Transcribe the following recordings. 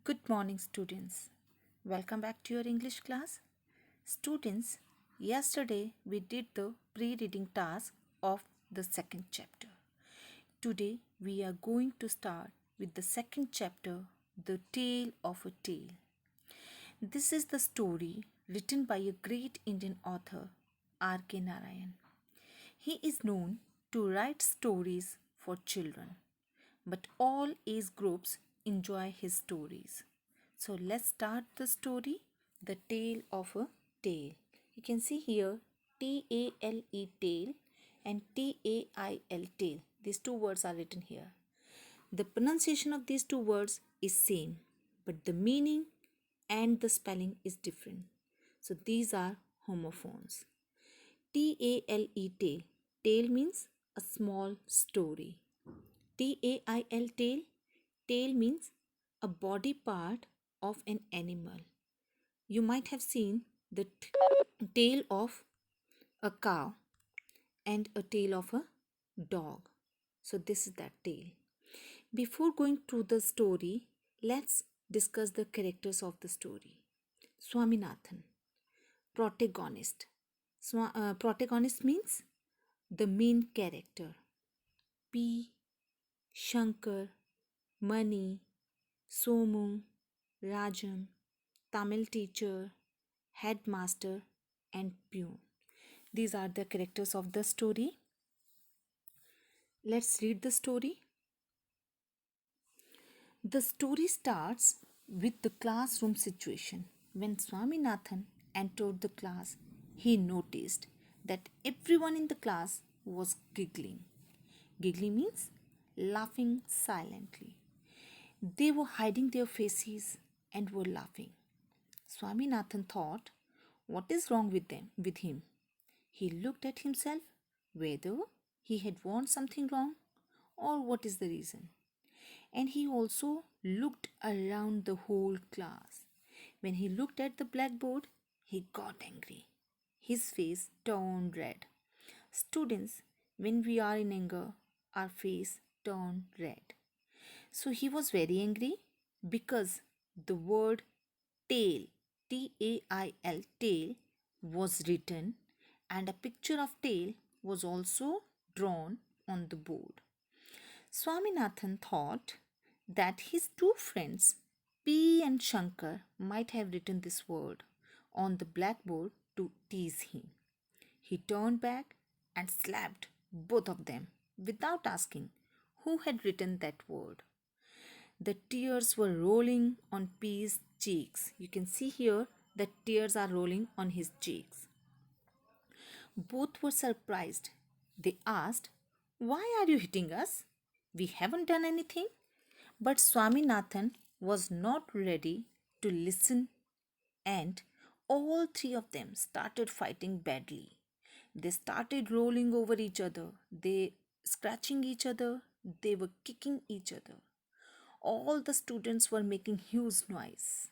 Good morning, students. Welcome back to your English class. Students, yesterday we did the pre reading task of the second chapter. Today we are going to start with the second chapter, The Tale of a Tale. This is the story written by a great Indian author, R.K. Narayan. He is known to write stories for children, but all age groups enjoy his stories. So let's start the story, The Tale of a Tale. You can see here TALE tale and TAIL tale. These two words are written here. The pronunciation of these two words is same, but the meaning and the spelling is different. So these are homophones. TALE tale. Tale means a small story. TAIL tale. Tail means a body part of an animal. You might have seen the tail of a cow and a tail of a dog. So this is that tail. Before going to the story, let's discuss the characters of the story. Swaminathan, protagonist. Protagonist means the main character. P. Shankar, Mani, Somu, Rajam, Tamil teacher, headmaster, and peon. These are the characters of the story. Let's read the story. The story starts with the classroom situation. When Swaminathan entered the class, he noticed that everyone in the class was giggling. Giggling means laughing silently. They were hiding their faces and were laughing. Swaminathan thought, what is wrong with him? He looked at himself whether he had worn something wrong or what is the reason. And he also looked around the whole class. When he looked at the blackboard, he got angry. His face turned red. Students, when we are in anger, our face turn red. So he was very angry because the word tail, TAIL, tail, was written and a picture of tail was also drawn on the board. Swaminathan thought that his two friends, P and Shankar, might have written this word on the blackboard to tease him. He turned back and slapped both of them without asking who had written that word. The tears were rolling on P's cheeks. You can see here that tears are rolling on his cheeks. Both were surprised. They asked, why are you hitting us? We haven't done anything. But Swaminathan was not ready to listen, and all three of them started fighting badly. They started rolling over each other, they scratching each other, they were kicking each other. All the students were making huge noise.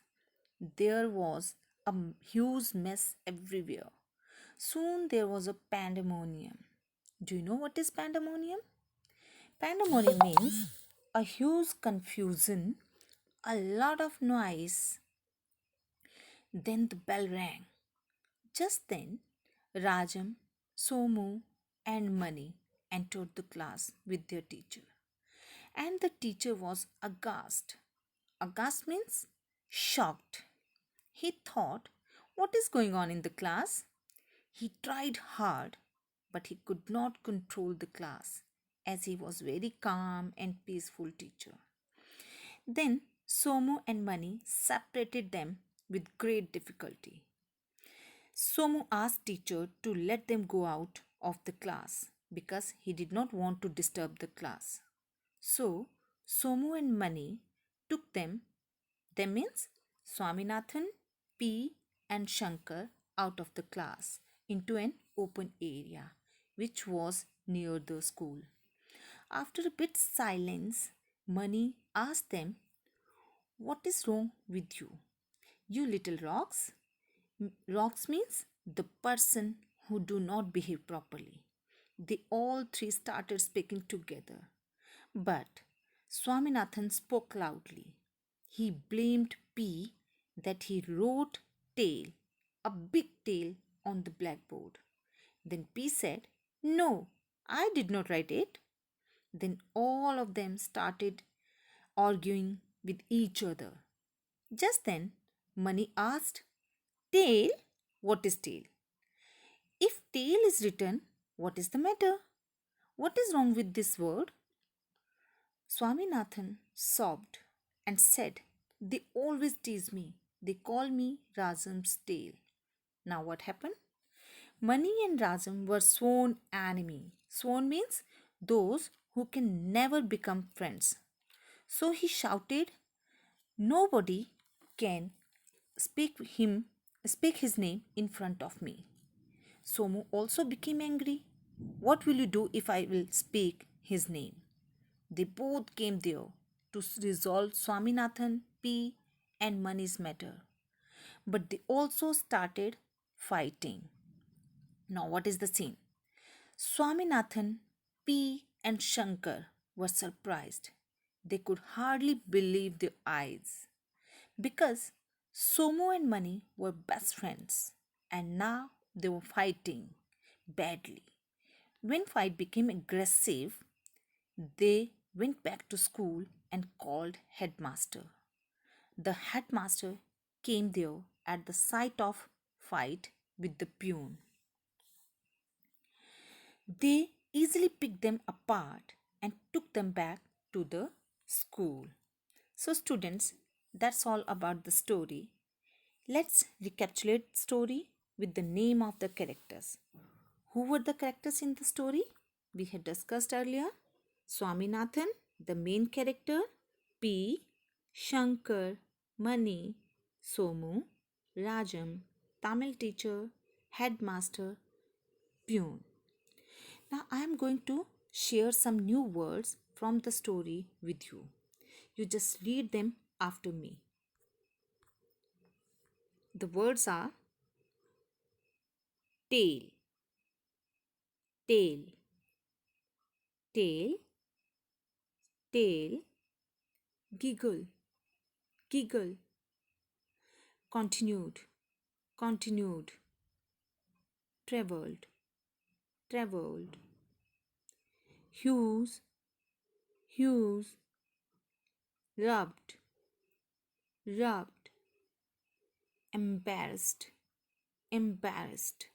There was a huge mess everywhere. Soon there was a pandemonium. Do you know what is pandemonium? Pandemonium means a huge confusion, a lot of noise. Then the bell rang. Just then, Rajam, Somu, and Mani entered the class with their teacher. And the teacher was aghast. Aghast means shocked. He thought, what is going on in the class? He tried hard, but he could not control the class as he was very calm and peaceful teacher. Then Somu and Mani separated them with great difficulty. Somu asked teacher to let them go out of the class because he did not want to disturb the class. So Somu and Mani took them means Swaminathan, P and Shankar out of the class into an open area which was near the school. After a bit silence, Mani asked them, what is wrong with you? You little rocks? Rocks means the person who do not behave properly. They all three started speaking together. But Swaminathan spoke loudly. He blamed P that he wrote tail, a big tail, on the blackboard. Then P said, "No, I did not write it." Then all of them started arguing with each other. Just then, Money asked, "Tail? What is tail? If tail is written, what is the matter? What is wrong with this word?" Swaminathan sobbed and said, "They always tease me. They call me Razam's tail." Now what happened? Mani and Razam were sworn enemy. Sworn means those who can never become friends. So he shouted, "Nobody can speak him speak his name in front of me." Somu also became angry. "What will you do if I will speak his name?" They both came there to resolve Swaminathan, P, and Mani's matter. But they also started fighting. Now, what is the scene? Swaminathan, P, and Shankar were surprised. They could hardly believe their eyes because Somu and Mani were best friends and now they were fighting badly. When fight became aggressive, they went back to school and called headmaster. The headmaster came there at the sight of fight with the peon. They easily picked them apart and took them back to the school. So students, that's all about the story. Let's recapitulate the story with the name of the characters. Who were the characters in the story? We had discussed earlier. Swaminathan, the main character, P, Shankar, Mani, Somu, Rajam, Tamil teacher, headmaster, peon. Now I am going to share some new words from the story with you. You just read them after me. The words are tail, tail, tail, tail, giggle, giggle, continued, continued, traveled, traveled, hues, hues, rubbed, rubbed, embarrassed, embarrassed,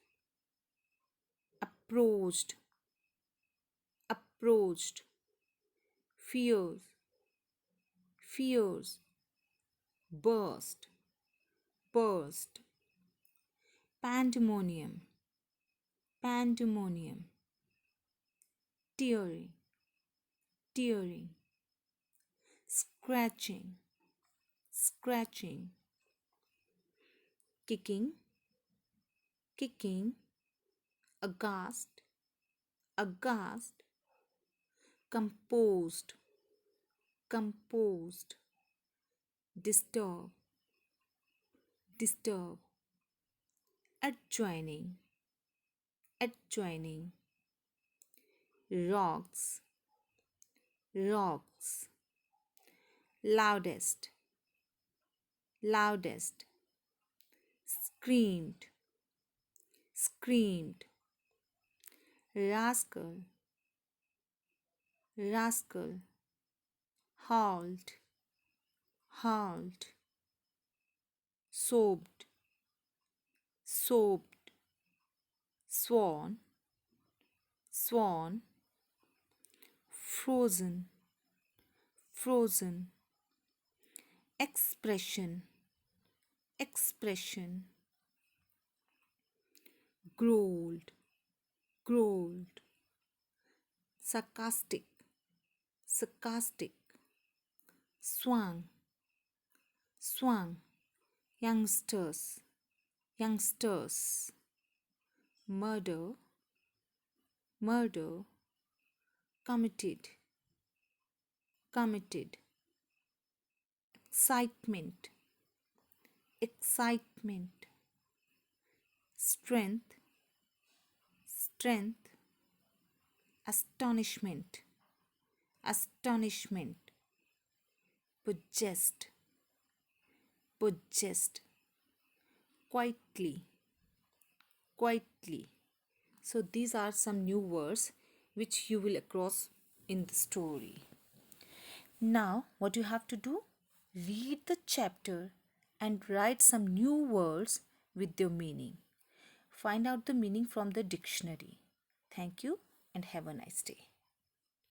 approached, approached, fears, fears, burst, burst, pandemonium, pandemonium, tearing, tearing, scratching, scratching, kicking, kicking, aghast, aghast, composed, composed, disturb, disturb, adjoining, adjoining, rocks, rocks, loudest, loudest, screamed, screamed, rascal, rascal, howled, howled, sobbed, sobbed, swan, swan, frozen, frozen, expression, expression, growled, growled, sarcastic, sarcastic, swung, swung, youngsters, youngsters, murder, murder, committed, committed, excitement, excitement, strength, strength, astonishment, astonishment, possessed, possessed, quietly, quietly. So these are some new words which you will across in the story. Now, what you have to do? Read the chapter and write some new words with their meaning. Find out the meaning from the dictionary. Thank you and have a nice day.